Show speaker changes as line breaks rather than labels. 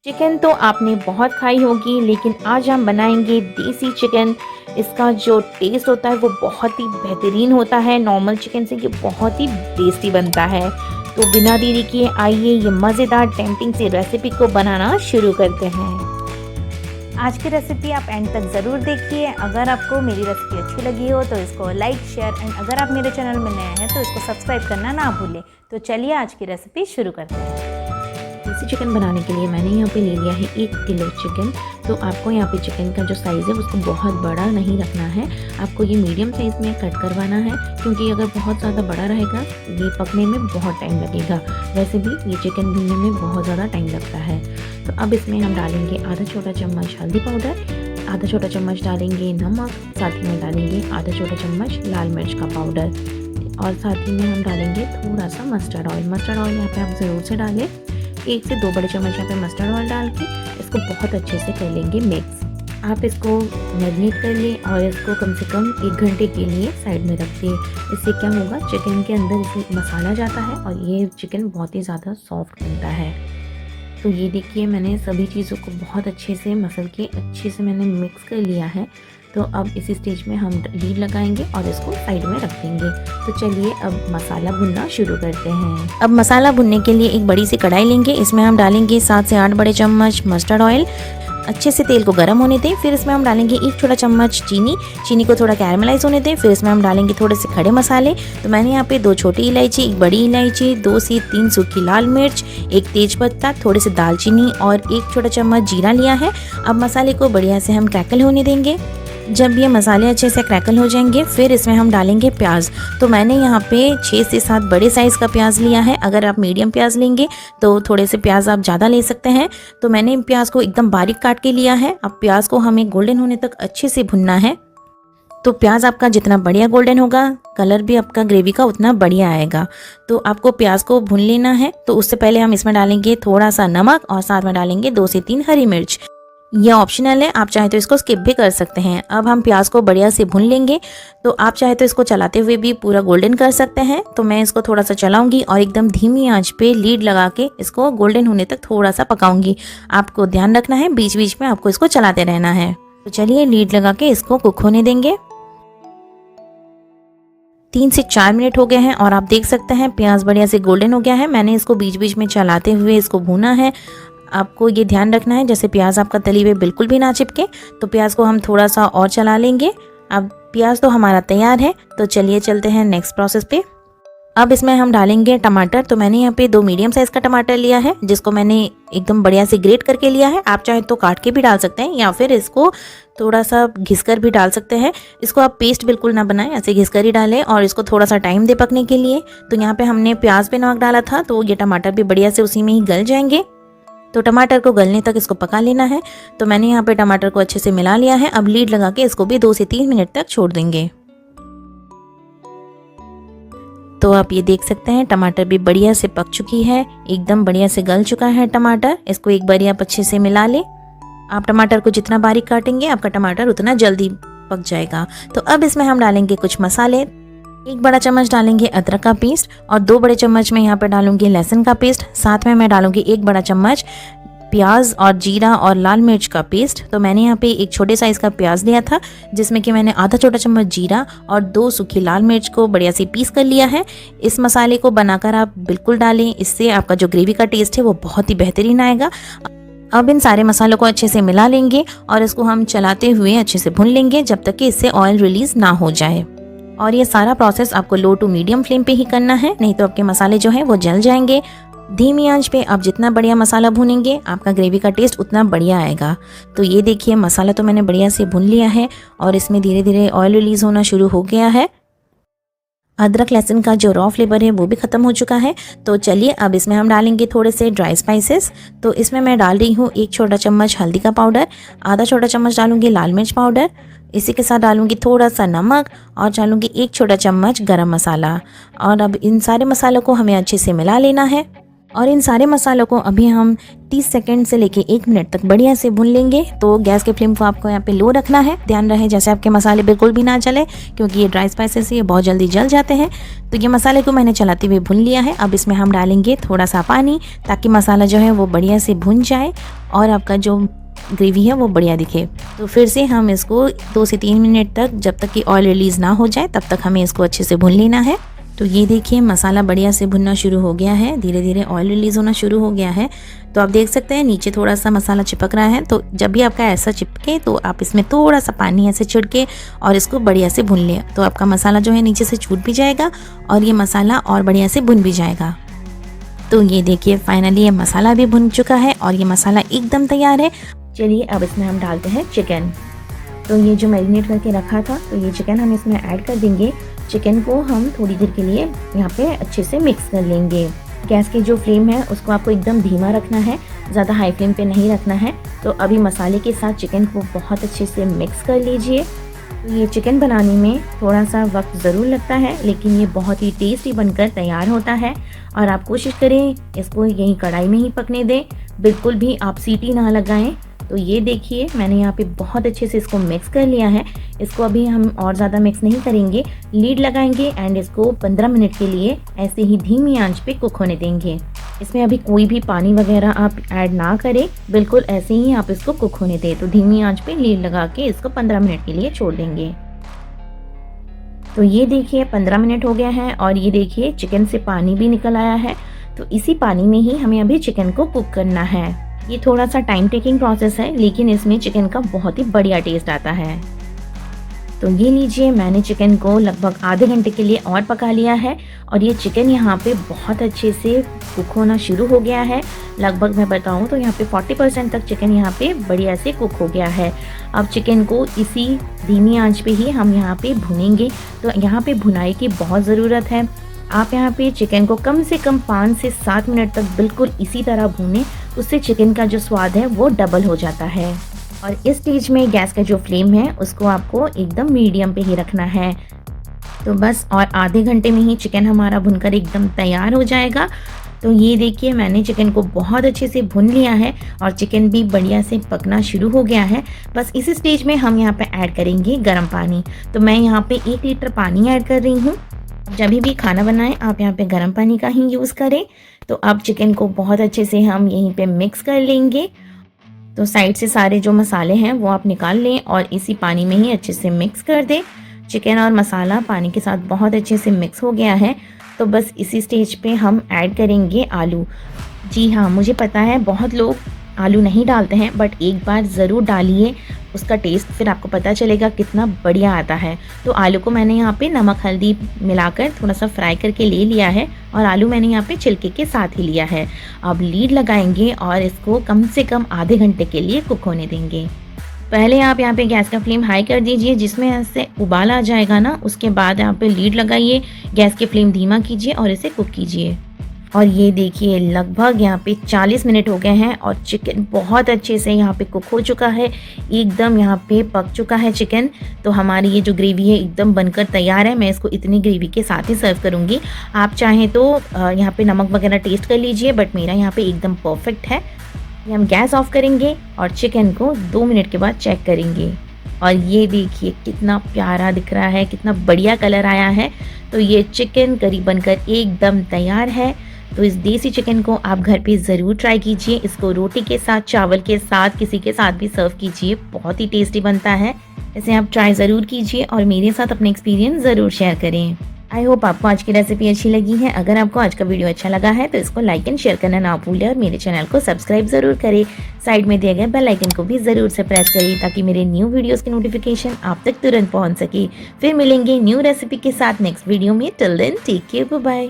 Chicken तो आपने बहुत खाई होगी, लेकिन आज हम बनाएंगे देसी चिकन। इसका जो टेस्ट होता है वो बहुत ही बेहतरीन होता है। नॉर्मल चिकन से ये बहुत ही टेस्टी बनता है। तो बिना देरी किए आइए ये मज़ेदार टेम्पटिंग सी रेसिपी को बनाना शुरू करते हैं।
आज की रेसिपी आप एंड तक ज़रूर देखिए। अगर आपको मेरी रेसिपी अच्छी लगी हो तो इसको लाइक शेयर एंड अगर आप मेरे चैनल में नए हैं तो इसको सब्सक्राइब करना ना भूलें। तो चलिए आज की रेसिपी शुरू करते हैं।
देसी चिकन बनाने के लिए मैंने यहाँ पे ले लिया है 1 किलो चिकन। तो आपको यहाँ पे चिकन का जो साइज़ है उसको बहुत बड़ा नहीं रखना है, आपको ये मीडियम साइज़ में कट करवाना है, क्योंकि अगर बहुत ज़्यादा बड़ा रहेगा ये पकने में बहुत टाइम लगेगा। वैसे भी ये चिकन भूनने में बहुत ज़्यादा टाइम लगता है। तो अब इसमें हम डालेंगे आधा छोटा चम्मच हल्दी पाउडर, आधा छोटा चम्मच डालेंगे नमक, साथ ही में डालेंगे आधा छोटा चम्मच लाल मिर्च का पाउडर और साथ ही में हम डालेंगे थोड़ा सा मस्टर्ड ऑयल। मस्टर्ड ऑयल यहाँ पे आप ज़रूर से डालें। 1 से 2 बड़े चम्मच यहाँ पे मस्टर्ड ऑयल डाल के इसको बहुत अच्छे से कर लेंगे मिक्स। आप इसको मैरिनेट कर लें और इसको कम से कम 1 घंटे के लिए साइड में रख दें। इससे क्या होगा, चिकन के अंदर इसे मसाला जाता है और ये चिकन बहुत ही ज़्यादा सॉफ्ट बनता है। तो ये देखिए मैंने सभी चीज़ों को बहुत अच्छे से मसल के अच्छे से मैंने मिक्स कर लिया है। तो अब इसी स्टेज में हम लीड लगाएंगे और इसको साइड में रख देंगे। तो चलिए अब मसाला भुनना शुरू करते हैं। अब मसाला भुनने के लिए एक बड़ी सी कढ़ाई लेंगे, इसमें हम डालेंगे 7 से 8 बड़े चम्मच मस्टर्ड ऑयल। अच्छे से तेल को गर्म होने दें। फिर इसमें हम डालेंगे 1 छोटा चम्मच चीनी को थोड़ा कैरमलाइज होने दें। फिर इसमें हम डालेंगे थोड़े से खड़े मसाले। तो मैंने यहाँ पे 2 छोटी इलायची, 1 बड़ी इलायची, 2 से 3 सूखी लाल मिर्च, 1 तेज़पत्ता, थोड़े से दालचीनी और 1 छोटा चम्मच जीरा लिया है। अब मसाले को बढ़िया से हम क्रैकल होने देंगे। जब ये मसाले अच्छे से क्रैकल हो जाएंगे फिर इसमें हम डालेंगे प्याज। तो मैंने यहाँ पे 6 से 7 बड़े साइज़ का प्याज लिया है। अगर आप मीडियम प्याज लेंगे तो थोड़े से प्याज आप ज़्यादा ले सकते हैं। तो मैंने प्याज को एकदम बारीक काट के लिया है। अब प्याज को हमें गोल्डन होने तक अच्छे से भुनना है। तो प्याज आपका जितना बढ़िया गोल्डन होगा, कलर भी आपका ग्रेवी का उतना बढ़िया आएगा। तो आपको प्याज को भून लेना है। तो उससे पहले हम इसमें डालेंगे थोड़ा सा नमक और साथ में डालेंगे 2 से 3 हरी मिर्च। यह ऑप्शनल है, आप चाहे तो इसको स्किप भी कर सकते हैं। अब हम प्याज को बढ़िया से भून लेंगे। तो आप चाहे तो इसको चलाते हुए भी पूरा गोल्डन कर सकते हैं। तो मैं इसको थोड़ा सा चलाऊंगी और एकदम धीमी आंच पे लीड लगा के इसको गोल्डन होने तक थोड़ा सा पकाऊंगी। आपको ध्यान रखना है, बीच बीच में आपको इसको चलाते रहना है। तो चलिए लीड लगा के इसको कुक होने देंगे। 3 से 4 मिनट हो गए हैं और आप देख सकते हैं प्याज बढ़िया से गोल्डन हो गया है। मैंने इसको बीच बीच में चलाते हुए इसको भूना है। आपको ये ध्यान रखना है जैसे प्याज आपका तली हुए बिल्कुल भी ना चिपके। तो प्याज को हम थोड़ा सा और चला लेंगे। अब प्याज तो हमारा तैयार है। तो चलिए चलते हैं नेक्स्ट प्रोसेस पे। अब इसमें हम डालेंगे टमाटर। तो मैंने यहाँ पे 2 मीडियम साइज़ का टमाटर लिया है, जिसको मैंने एकदम बढ़िया से ग्रेट करके लिया है। आप चाहे तो काट के भी डाल सकते हैं या फिर इसको थोड़ा सा घिसकर भी डाल सकते हैं। इसको आप पेस्ट बिल्कुल ना बनाएं, ऐसे घिसकर ही डालें और इसको थोड़ा सा टाइम दे पकने के लिए। तो यहाँ पे हमने प्याज पे नमक डाला था, तो ये टमाटर भी बढ़िया से उसी में ही गल जाएंगे। तो टमाटर को गलने तक इसको पका लेना है। तो मैंने यहाँ पे टमाटर को अच्छे से मिला लिया है। अब लीड लगा के इसको भी 2 से 3 मिनट तक छोड़ देंगे। तो आप ये देख सकते हैं टमाटर भी बढ़िया से पक चुकी है, एकदम बढ़िया से गल चुका है टमाटर। इसको एक बार आप अच्छे से मिला ले। आप टमाटर को जितना बारीक काटेंगे आपका टमाटर उतना जल्दी पक जाएगा। तो अब इसमें हम डालेंगे कुछ मसाले। 1 बड़ा चम्मच डालेंगे अदरक का पेस्ट और 2 बड़े चम्मच में यहाँ पर डालूंगी लहसुन का पेस्ट। साथ में मैं डालूंगी 1 बड़ा चम्मच प्याज और जीरा और लाल मिर्च का पेस्ट। तो मैंने यहाँ पे 1 छोटे साइज़ का प्याज लिया था, जिसमें कि मैंने आधा छोटा चम्मच जीरा और 2 सूखी लाल मिर्च को बढ़िया से पीस कर लिया है। इस मसाले को बनाकर आप बिल्कुल डालें, इससे आपका जो ग्रेवी का टेस्ट है वो बहुत ही बेहतरीन आएगा। अब इन सारे मसालों को अच्छे से मिला लेंगे और इसको हम चलाते हुए अच्छे से भून लेंगे जब तक कि इससे ऑयल रिलीज ना हो जाए। और ये सारा प्रोसेस आपको लो टू मीडियम फ्लेम पे ही करना है, नहीं तो आपके मसाले जो हैं वो जल जाएंगे। धीमी आंच पे आप जितना बढ़िया मसाला भूनेंगे आपका ग्रेवी का टेस्ट उतना बढ़िया आएगा। तो ये देखिए मसाला तो मैंने बढ़िया से भून लिया है और इसमें धीरे धीरे ऑयल रिलीज होना शुरू हो गया है। अदरक लहसुन का जो रॉ फ्लेवर है वो भी ख़त्म हो चुका है। तो चलिए अब इसमें हम डालेंगे थोड़े से ड्राई स्पाइसेस। तो इसमें मैं डाल रही हूँ 1 छोटा चम्मच हल्दी का पाउडर, आधा छोटा चम्मच डालूंगी लाल मिर्च पाउडर, इसी के साथ डालूंगी थोड़ा सा नमक और डालूंगी 1 छोटा चम्मच गरम मसाला। और अब इन सारे मसालों को हमें अच्छे से मिला लेना है। और इन सारे मसालों को अभी हम 30 सेकंड से लेके 1 मिनट तक बढ़िया से भून लेंगे। तो गैस के फ्लेम को आपको यहाँ पे लो रखना है। ध्यान रहे जैसे आपके मसाले बिल्कुल भी ना जले, क्योंकि ये ड्राई स्पाइसेस ये बहुत जल्दी जल जाते हैं। तो ये मसाले को मैंने चलाते हुए भून लिया है। अब इसमें हम डालेंगे थोड़ा सा पानी, ताकि मसाला जो है वो बढ़िया से भुन जाए और आपका जो ग्रेवी है वो बढ़िया दिखे। तो फिर से हम इसको 2 से 3 मिनट तक, जब तक कि ऑयल रिलीज़ ना हो जाए तब तक हमें इसको अच्छे से भून लेना है। तो ये देखिए मसाला बढ़िया से भुनना शुरू हो गया है, धीरे धीरे ऑयल रिलीज़ होना शुरू हो गया है। तो आप देख सकते हैं नीचे थोड़ा सा मसाला चिपक रहा है। तो जब भी आपका ऐसा चिपके तो आप इसमें थोड़ा सा पानी ऐसे छिड़के और इसको बढ़िया से भून लें। तो आपका मसाला जो है नीचे से छूट भी जाएगा और ये मसाला और बढ़िया से भुन भी जाएगा। तो ये देखिए फाइनली ये मसाला भी भुन चुका है और ये मसाला एकदम तैयार है। चलिए अब इसमें हम डालते हैं चिकन। तो ये जो मैरिनेट करके रखा था, तो ये चिकन हम इसमें ऐड कर देंगे। चिकन को हम थोड़ी देर के लिए यहाँ पे अच्छे से मिक्स कर लेंगे। गैस की जो फ्लेम है उसको आपको एकदम धीमा रखना है, ज़्यादा हाई फ्लेम पे नहीं रखना है। तो अभी मसाले के साथ चिकन को बहुत अच्छे से मिक्स कर लीजिए। तो ये चिकन बनाने में थोड़ा सा वक्त ज़रूर लगता है, लेकिन ये बहुत ही टेस्टी बनकर तैयार होता है। और आप कोशिश करें इसको यहीं कढ़ाई में ही पकने दें, बिल्कुल भी आप सीटी ना लगाएं। तो ये देखिए मैंने यहाँ पे बहुत अच्छे से इसको मिक्स कर लिया है। इसको अभी हम और ज़्यादा मिक्स नहीं करेंगे, लीड लगाएंगे एंड इसको 15 मिनट के लिए ऐसे ही धीमी आंच पे कुक होने देंगे। इसमें अभी कोई भी पानी वगैरह आप ऐड ना करें, बिल्कुल ऐसे ही आप इसको कुक होने दें। तो धीमी आंच पे लीड लगा के इसको 15 मिनट के लिए छोड़ देंगे। तो ये देखिए 15 मिनट हो गया है और ये देखिए चिकन से पानी भी निकल आया है। तो इसी पानी में ही हमें अभी चिकन को कुक करना है। ये थोड़ा सा टाइम टेकिंग प्रोसेस है, लेकिन इसमें चिकन का बहुत ही बढ़िया टेस्ट आता है। तो ये लीजिए मैंने चिकन को लगभग आधे घंटे के लिए और पका लिया है और ये चिकन यहाँ पे बहुत अच्छे से कुक होना शुरू हो गया है। लगभग मैं बताऊँ तो यहाँ पे 40% तक चिकन यहाँ पे बढ़िया से कुक हो गया है। अब चिकन को इसी धीमी आंच पे ही हम यहाँ पे भुनेंगे। तो यहाँ पे भुनाई की बहुत ज़रूरत है। आप यहाँ पे चिकन को कम से कम 5 से 7 मिनट तक बिल्कुल इसी तरह भूनें, उससे चिकन का जो स्वाद है वो डबल हो जाता है। और इस स्टेज में गैस का जो फ्लेम है उसको आपको एकदम मीडियम पे ही रखना है। तो बस और आधे घंटे में ही चिकन हमारा भुनकर एकदम तैयार हो जाएगा। तो ये देखिए मैंने चिकन को बहुत अच्छे से भुन लिया है और चिकन भी बढ़िया से पकना शुरू हो गया है। बस इस स्टेज में हम यहाँ पे ऐड करेंगे गर्म पानी। तो मैं यहाँ पे 1 लीटर पानी ऐड कर रही हूँ। जब भी खाना बनाएं आप यहाँ पे गर्म पानी का ही यूज़ करें। तो अब चिकन को बहुत अच्छे से हम यहीं पे मिक्स कर लेंगे। तो साइड से सारे जो मसाले हैं वो आप निकाल लें और इसी पानी में ही अच्छे से मिक्स कर दें। चिकन और मसाला पानी के साथ बहुत अच्छे से मिक्स हो गया है। तो बस इसी स्टेज पे हम ऐड करेंगे आलू। जी हाँ, मुझे पता है बहुत लोग आलू नहीं डालते हैं, बट एक बार ज़रूर डालिए, उसका टेस्ट फिर आपको पता चलेगा कितना बढ़िया आता है। तो आलू को मैंने यहाँ पे नमक हल्दी मिलाकर थोड़ा सा फ्राई करके ले लिया है और आलू मैंने यहाँ पे छिलके के साथ ही लिया है। अब लीड लगाएंगे और इसको कम से कम आधे घंटे के लिए कुक होने देंगे। पहले आप यहाँ पे गैस का फ्लेम हाई कर दीजिए, जिसमें ऐसे उबाल आ जाएगा ना, उसके बाद यहाँ पे लीड लगाइए, गैस की फ्लेम धीमा कीजिए और इसे कुक कीजिए। और ये देखिए लगभग यहाँ पे 40 मिनट हो गए हैं और चिकन बहुत अच्छे से यहाँ पे कुक हो चुका है, एकदम यहाँ पे पक चुका है चिकन। तो हमारी ये जो ग्रेवी है एकदम बनकर तैयार है। मैं इसको इतनी ग्रेवी के साथ ही सर्व करूँगी। आप चाहें तो यहाँ पे नमक वगैरह टेस्ट कर लीजिए, बट मेरा यहाँ पे एकदम परफेक्ट है। हम गैस ऑफ करेंगे और चिकन को 2 मिनट के बाद चेक करेंगे। और ये देखिए कितना प्यारा दिख रहा है, कितना बढ़िया कलर आया है। तो ये चिकन करी बनकर एकदम तैयार है। तो इस देसी चिकन को आप घर पे ज़रूर ट्राई कीजिए। इसको रोटी के साथ, चावल के साथ, किसी के साथ भी सर्व कीजिए, बहुत ही टेस्टी बनता है। इसे आप ट्राई ज़रूर कीजिए और मेरे साथ अपने एक्सपीरियंस ज़रूर शेयर करें। आई होप आपको आज की रेसिपी अच्छी लगी है। अगर आपको आज का वीडियो अच्छा लगा है तो इसको लाइक एंड शेयर करना ना भूलें और मेरे चैनल को सब्सक्राइब ज़रूर करें। साइड में दिए गए बेल आइकन को भी ज़रूर से प्रेस करें ताकि मेरे न्यू वीडियोस की नोटिफिकेशन आप तक तुरंत पहुंच सके। फिर मिलेंगे न्यू रेसिपी के साथ नेक्स्ट वीडियो में। Till then take care, bye bye.